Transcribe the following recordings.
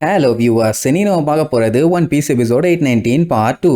Hello viewers, இனி நம்ம பார்க்க போறது One Piece episode 819 part 2.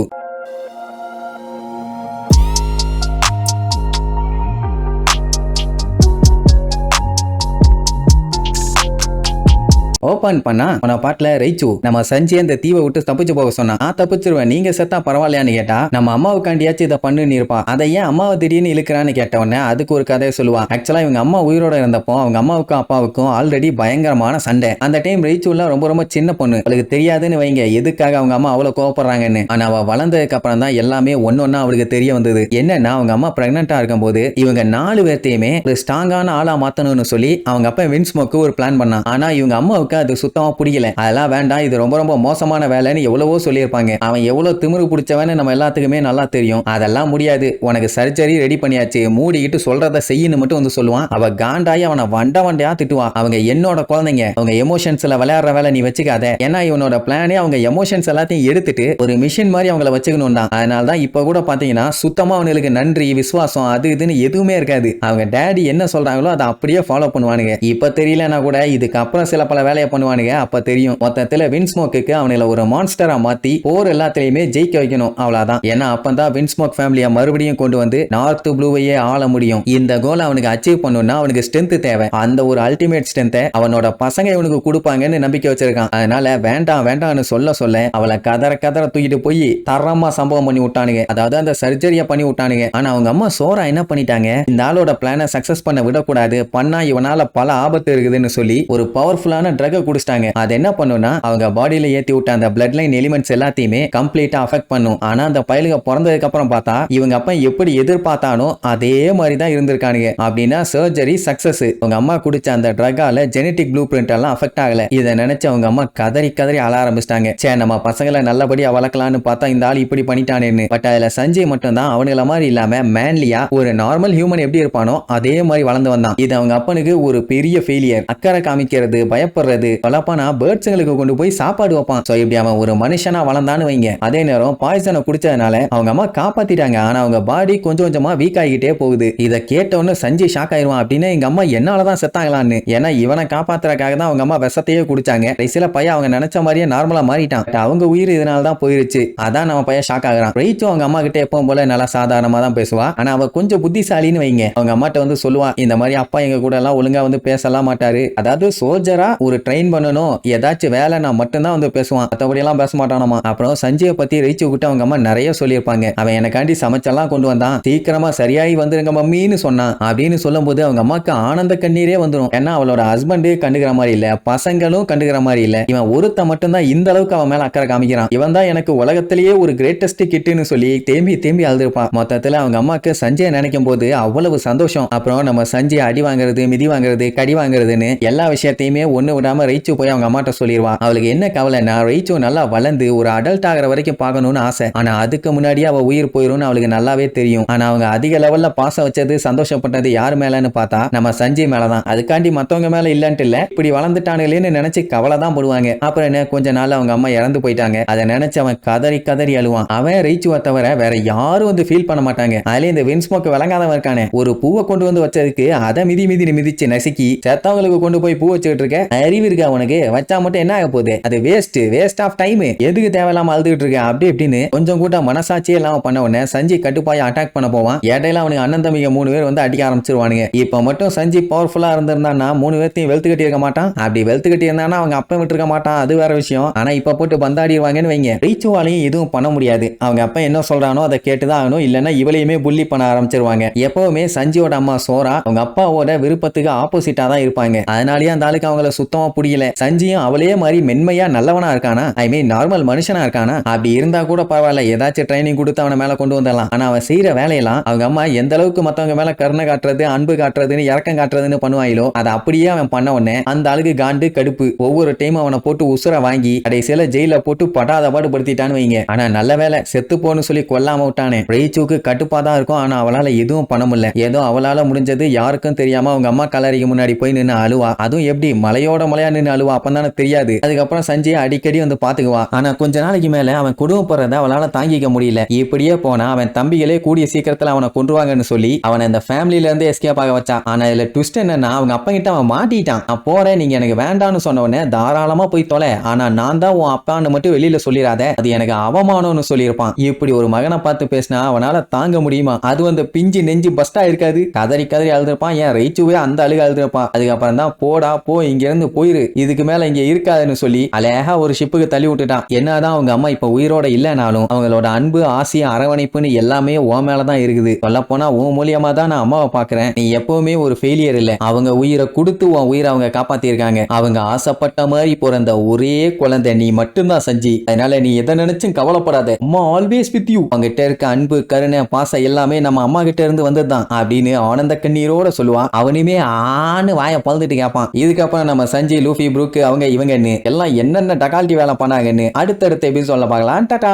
Open பண்ணா அவன பாட்டுல ரைச்சு நம்ம சஞ்சி அந்த தீவை விட்டு தப்பிச்சு போக சொன்னா தப்பிச்சிருவேன், நீங்க செத்தா பரவாயில்லையான்னு கேட்டா நம்ம அம்மாவுக்காண்டியாச்சும் இதை பண்ணுன்னு இருப்பா, அதை ஏன் அம்மாவை திடீர்னு இழுக்கிறான்னு கேட்டவொடனே அதுக்கு ஒரு கதையை சொல்லுவா. ஆக்சுவலா இவங்க அம்மா உயிரோட இருந்தப்போ அவங்க அம்மாவுக்கும் அப்பாவுக்கும் ஆல்ரெடி பயங்கரமான சண்டை. அந்த டைம் ரைச்சுலாம் ரொம்ப ரொம்ப சின்ன பொண்ணு, அவளுக்கு தெரியாதுன்னு வைங்க எதுக்காக அவங்க அம்மா அவ்வளவு கோவப்படுறாங்கன்னு. ஆனா அவ வளர்ந்ததுக்கு அப்புறம் தான் எல்லாமே ஒன்னொன்னா அவளுக்கு தெரிய வந்தது. என்னன்னா அவங்க அம்மா பிரெக்னெண்டா இருக்கும் போது இவங்க 4 பேர்த்தையுமே ஒரு ஸ்ட்ராங்கான ஆளா மாத்தணும்னு சொல்லி அவங்க அப்பா வின்ஸ்மோக்கு ஒரு பிளான் பண்ணா. ஆனா இவங்க அம்மாவுக்கு அது சுத்தமா பிடிக்கல. அதெல்லாம் வேண்டாம், இது ரொம்ப ரொம்ப மோசமான வேலைன்னு எவ்வளவோ சொல்லியிருப்பாங்க. அவன் எவ்வளவு திமிரு பிடிச்சவன்னு நம்ம எல்லாத்துக்குமே நல்லா தெரியும். அதெல்லாம் முடியாது, உனக்கு சர்ஜரி ரெடி பண்ணியாச்சு, மூடிக்கிட்டு சொல்றத செய்யணும் மட்டும் வந்து சொல்லுவான். அவ காண்டாயி அவனை வண்டையா திட்டுவான். அவங்க என்னோட குழந்தைங்க, அவங்க எமோஷன்ஸ்ல விளையாடுற வேலை நீ வச்சுக்காத. ஏன்னா இவனோட பிளானே அவங்க எமோஷன்ஸ் எல்லாத்தையும் எடுத்துட்டு ஒரு மிஷின் மாதிரி அவங்கள வச்சுக்கணும் தான். அதனால தான் இப்ப கூட பாத்தீங்கன்னா சுத்தமா அவங்களுக்கு நன்றி விசுவாசம் அது இதுன்னு எதுவுமே இருக்காது. அவங்க டேடி என்ன சொல்றாங்களோ அதை அப்படியே ஃபாலோ பண்ணுவானுங்க. இப்ப தெரியலன்னா கூட இதுக்கப்புறம் சில பல வேலையை பண்ணுவானுங்க. அப்ப தெரியும் மொத்தத்துல வின்ஸ்மோக்கு அவங்கள ஒரு மான்ஸ்டரா மாத்தி போர் எல்லாத்திலயுமே ஜெயிக்க வைக்கணும், அவ்வளவுதான். ஏன்னா அப்பதான் வின்ஸ்மோக் ஃபேமிலியை மறுபடியும் கொண்டு வந்து நார்த் ப்ளூவையே ஆள முடியும். இந்த கோல் அவனுக்கு அச்சீவ் பண்ணணும்னா அவனுக்கு ஸ்ட்ரென்த் தேவை. அந்த ஒரு அல்டிமேட் ஸ்ட்ரென்த்தை அவனோட பசங்க இவனுக்கு கொடுப்பாங்கன்னு நம்பிக்கை வச்சிருக்கான். அதனால வேண்டாம் வேண்டாம்னு சொல்ல அவளை கதற தூக்கிட்டு போய் தரமா சம்பவம் பண்ணி விட்டானுங்க. அதாவது அந்த சர்ஜரியை பண்ணி விட்டானுங்க. ஆனா அவங்க அம்மா சோரா என்ன பண்ணிட்டாங்க, இந்த ஆளோட பிளானை சக்சஸ் பண்ண விடக்கூடாது, பண்ணா இவனால பல ஆபத்து இருக்குதுன்னு சொல்லி ஒரு பவர்ஃபுல்லான ட்ரக் குடிச்சிட்டாங்க. அது என்ன பண்ணுனா அவங்க பாடியில ஏத்தி விட்ட அந்த பிளட் லைன் எலிமெண்ட்ஸ் எல்லாத்தையுமே கம்ப்ளீட்டா அஃபெக்ட் பண்ணும். ஆனா அந்த பயலுக பிறந்ததுக்கு அப்புறம் பார்த்தா இவங்க அப்பா எப்படி எதிர்பார்த்தானோ அதே மாதிரி தான் இருந்திருக்கானுங்க. அப்படின்னா சர்ஜரி சக்சஸ். உங்க அம்மா குடிச்ச அந்த ட்ரக்கால ஜெனடிக் ப்ளூ பிரிண்ட் எல்லாம் அஃபெக்ட் ஆகல. இதை நினைச்சு அவங்க அம்மா கதறி அழ ஆரம்பிச்சிட்டாங்க. சே, நம்ம பசங்களை நல்லபடியா வளர்க்கலாம்னு பார்த்தா இந்த ஆள் இப்படி பண்ணிட்டானேன்னு. பட் அதுல சஞ்சய் மட்டும் தான் அவனுங்கள மாதிரி இல்லாம மேன்லியா ஒரு நார்மல் ஹியூமன் எப்படி இருப்பானோ அதே மாதிரி வளர்ந்து வந்தான். இது அவங்க அப்பனுக்கு ஒரு பெரிய ஃபெயிலியர். அக்கறை காமிக்கிறது, பயப்படுறது, பலப்பானா பேர்ட்ஸுங்களுக்கு கொண்டு போய் சாப்பாடு வைப்பான். சோ இப்படி அவன் ஒரு மனுஷனா வளர்ந்தான்னு வைங்க. அதே நேரம் பாய்சனை குடிச்சதுனால அவங்க அம்மா காப்பாத்திட்டாங்க. ஆனா அவங்க பாடி கொஞ்சம் கொஞ்சமா வீக் ஆகிட்டே போகுது. இதை கேட்டவொன்னு சஞ்சய் ஷாக் ஆயிருவான். அப்படின்னு எங்க அம்மா என்னாலதான் செத்தாங்களான்னு. ஏன்னா இவனை காப்பாத்துறதுக்காக தான் அவங்க அம்மா விஷத்தையே குடிச்சாங்க. கடைசியில பையன் அவங்க நினைச்ச மாதிரியே நார்மலா மாறிட்டான். அவங்க உயிர் இதனால தான் போயிருச்சு. அதான் நம்ம பையன் ஷாக் ஆகுறான். ரைச்சு அவங்க அம்மா கிட்ட எப்பவும் போல நல்லா சாதாரணமா தான் பேசுவா. ஆனா அவ கொஞ்சம் புத்திசாலின்னு வைங்க. அவங்க அம்மாட்ட வந்து சொல்லுவா, இந்த மாதிரி அப்பா எங்க கூட எல்லாம் ஒழுங்கா வந்து பேசலாம் மாட்டாரு. அதாவது சோல்ஜரா ஒரு ட்ரெயின் பண்ணணும், ஏதாச்சும் வேலை நான் மட்டும்தான் வந்து பேசுவான், மற்றபடி எல்லாம் பேச மாட்டானாமா. அப்புறம் சஞ்சயை பத்தி ரைச்சு கிட்ட அவங்க அம்மா நிறைய சொல்லியிருப்பாங்க. அவன் எனக்காண்டி சமைச்செல்லாம் கொண்டு வந்தான், சீக்கிரமா சரியாகி வந்துருங்க மம்மின்னு சொன்னான். அப்படின்னு சொல்லும் போது அவங்க அம்மாக்கு ஆனந்த கண்ணீரே வந்துடும். ஏன்னா அவளோட ஹஸ்பண்டு கண்டுக்கிற மாதிரி இல்ல, பசங்களும் கண்டுக்கிற மாதிரி இல்ல, இவன் ஒருத்த மட்டும்தான் இந்த அளவுக்கு அவன் மேல அக்கறை காமிக்கிறான். இவன் தான் எனக்கு உலகத்திலேயே ஒரு கிரேட்டஸ்ட் கிட்டுன்னு சொல்லி தேம்பி அழுதுருப்பான். மொத்தத்துல அவங்க அம்மாக்கு சஞ்சயை நினைக்கும் போது அவ்வளவு சந்தோஷம். அப்புறம் நம்ம சஞ்சய் அடி வாங்குறது, மிதி வாங்குறது, கடி வாங்குறதுன்னு எல்லா விஷயத்தையுமே ஒண்ணு விடாம ரைச்சு போய் அவங்க அம்மாட்ட சொல்லிடுவா. அவளுக்கு என்ன கவலைன்னா ரைச்சு நல்லா வளர்ந்து ஒரு அடல்ட் ஆகிற வரைக்கும் பார்க்கணும்னு ஆசை. ஆனா அதுக்கு முன்னாடியே அவ உயிர் போயிரும் அவளுக்கு நல்லாவே தெரியும். ஆனா அவங்க அதிக லெவல்ல பாசம் வச்சது, சந்தோஷப்பட்டது யார் மேலன்னு பார்த்தா நம்ம சஞ்சய் மேலதான். அதுக்காண்டி மத்தவங்க மேல இல்லன்ட்டு இல்ல, இப்படி வளர்ந்துட்டானுங்களேன்னு நினைச்சு கவலை தான் போடுவாங்க. அப்புறம் என்ன, கொஞ்ச நாள் அவங்க அம்மா இறந்து போயிட்டாங்க. அதை நினைச்சு அவன் கதறி அழுவான். அவன் ரைச்சுவை தவிர வேற யாரும் வந்து ஃபீல் பண்ண மாட்டாங்க. அதுல இந்த வின்ஸ்மோக்கு விளங்காதவன் இருக்கானே, ஒரு பூவை கொண்டு வந்து வச்சதுக்கு அதை மிதிச்சு நசுக்கி செத்தவங்களுக்கு கொண்டு போய் பூ வச்சுக்கிட்டு இருக்க அறிவு இருக்கா உனக்கு? வச்சா மட்டும் என்ன ஆக போகுது? அது வேஸ்ட் ஆஃப் டைம், எதுக்கு தேவையில்லாம அழுதுகிட்டு இருக்க அப்படி இப்படின்னு கொஞ்சம் கூட மனசாட்சியே இல்லாம பண்ண உடனே சஞ்சய் கட்டுப்பாய் அட்டாக் பண்ண போவான். இடையில அவனுக்கு அண்ணன் தம்பிங்க 3 பேர் வந்து அடிக்க ஆரம்பிச்சிருவானுங்க. இப்ப மட்டும் சஞ்சய் பவர்ஃபுல்லா இருந்திருந்தான்னா 3 பேர்த்தையும் வெளுத்து கட்டி இருக்க மாட்டான். அப்படி வெளுத்து கட்டி இருந்தானா அவங்க அப்பா விட்டு இருக்க மாட்டான், அது வேற விஷயம். ஆனா இப்ப போட்டு பந்தாடிடுவாங்கன்னு வைங்க. ரைச்சுவாலையும் எதுவும் பண்ண முடியாது. அவங்க அப்பா என்ன சொல்றானோ அதை கேட்டுதான் ஆகணும், இல்லைன்னா இவளையுமே புள்ளி பண்ண ஆரம்பிச்சிருவாங்க. எப்பவுமே சஞ்சயோட அம்மா சோரா அவங்க அப்பாவோட விருப்பத்துக்கு ஆப்போசிட்டா தான் இருப்பாங்க. அதனாலேயே அந்த ஆளுக்கு அவங்கள சுத்தமா பிடிக்கல. சஞ்சியும் அவளே மாதிரி மென்மையா நல்லவனா இருக்கானா, ஐ மீன் நார்மல் மனுஷனா இருக்கானா? அப்படி இருந்தா கூட பரவாயில்ல, ஏதாச்சும் ட்ரைனிங் கொடுத்து அவனை மேல கொண்டு வந்துடலாம். ஆனா அவன் செய்யற வேலையெல்லாம் அவங்க அம்மா எந்த அளவுக்கு மத்தவங்க மேல கருணை காட்டுறது, அன்பு காட்டுறதுன்னு, இறக்கம் காட்டுறதுன்னு பண்ணுவாங்களோ அதை அப்படியே அவன் பண்ண உடனே அந்த ஆளுக்கு காண்டு கடுப்பு. ஒவ்வொரு டைம் அவனை போட்டு உசுர வாங்கி கடைசியில ஜெயில போட்டு படாத பாடுபடுத்திட்டான்னு வைங்க. ஆனா நல்ல வேலை செத்து போன்னு சொல்லி கொல்லாம விட்டானே. ரைச்சுக்கு கட்டுப்பா தான் இருக்கும். ஆனா அவளால எதுவும் பண்ண முடியல. ஏதோ அவளால முடிஞ்சது யாருக்கும் தெரியாம அவங்க அம்மா கலரிக்கு முன்னாடி போய் நின்று அழுவா. அதுவும் எப்படி மலையோட பொம்பளையான்னு அழுவா, அப்பந்தானே தெரியாது. அதுக்கப்புறம் சஞ்சய் அடிக்கடி வந்து பாத்துக்குவா. ஆனா கொஞ்ச நாளைக்கு மேல அவன் குடும்பப்படுறத அவளால தாங்கிக்க முடியல. இப்படியே போனா அவன் தம்பிகளே கூடிய சீக்கிரத்துல அவனை கொன்றுவாங்கன்னு சொல்லி அவனை இந்த ஃபேமிலில இருந்து எஸ்கேப் ஆக வச்சான். ஆனா இதுல ட்விஸ்ட் என்னன்னா அவங்க அப்பா கிட்ட அவன் மாட்டிட்டான். நான் போறேன், நீங்க எனக்கு வேண்டாம்னு சொன்ன உடனே தாராளமா போய் தொலை, ஆனா நான் தான் உன் அப்பான்னு மட்டும் வெளியில சொல்லிடாத, அது எனக்கு அவமானம்னு சொல்லியிருப்பான். இப்படி ஒரு மகனை பார்த்து பேசினா அவனால தாங்க முடியுமா? அது வந்து பிஞ்சு நெஞ்சு பஸ்டா இருக்காது, கதறி கதறி அழுதுருப்பான். ஏன் ரைச்சுவே அந்த அழுக அழுதுருப்பான். அதுக்கப்புறம் தான் போடா போ, இங்க இருந்து போயிரு, இதுக்கு மேல இங்க இருக்காதுன்னு சொல்லி அழகா ஒரு ஷிப்புக்கு தள்ளி விட்டுட்டான். என்னதான் அவங்க அம்மா இப்ப உயிரோட இல்லைனாலும் அவங்களோட அன்பு, ஆசை, அரவணைப்புன்னு எல்லாமே உன் மேலதான் இருக்குது. சொல்ல போனா உன் மூலியமா தான் நான் அம்மாவை பாக்குறேன். நீ எப்பவுமே ஒரு ஃபெயிலியர் இல்ல, அவங்க உயிரை கொடுத்து உன் உயிரை அவங்க காப்பாத்திருக்காங்க. அவங்க ஆசைப்பட்ட மாதிரி பிறந்த ஒரே குழந்தை நீ மட்டும்தான் சஞ்சி. அதனால நீ எதை நினைச்சும் கவலைப்படாத, அம்மா ஆல்வேஸ் வித் யூ. அவங்கிட்ட இருக்க அன்பு, கருணை, பாசம் எல்லாமே நம்ம அம்மா கிட்ட இருந்து வந்ததுதான் அப்படின்னு ஆனந்த கண்ணீரோட சொல்லுவான். அவனுமே ஆன்னு வாயை பழுந்துட்டு கேட்பான். இதுக்கப்புறம் நம்ம சஞ்சய், லூஃபி, புரூக் அவங்க இவங்கன்னு எல்லாம் என்னென்ன டகால்ட்டி வேலை பண்ணாங்கன்னு அடுத்தடுத்த எபிசோட்ல பார்க்கலாம். டாடா.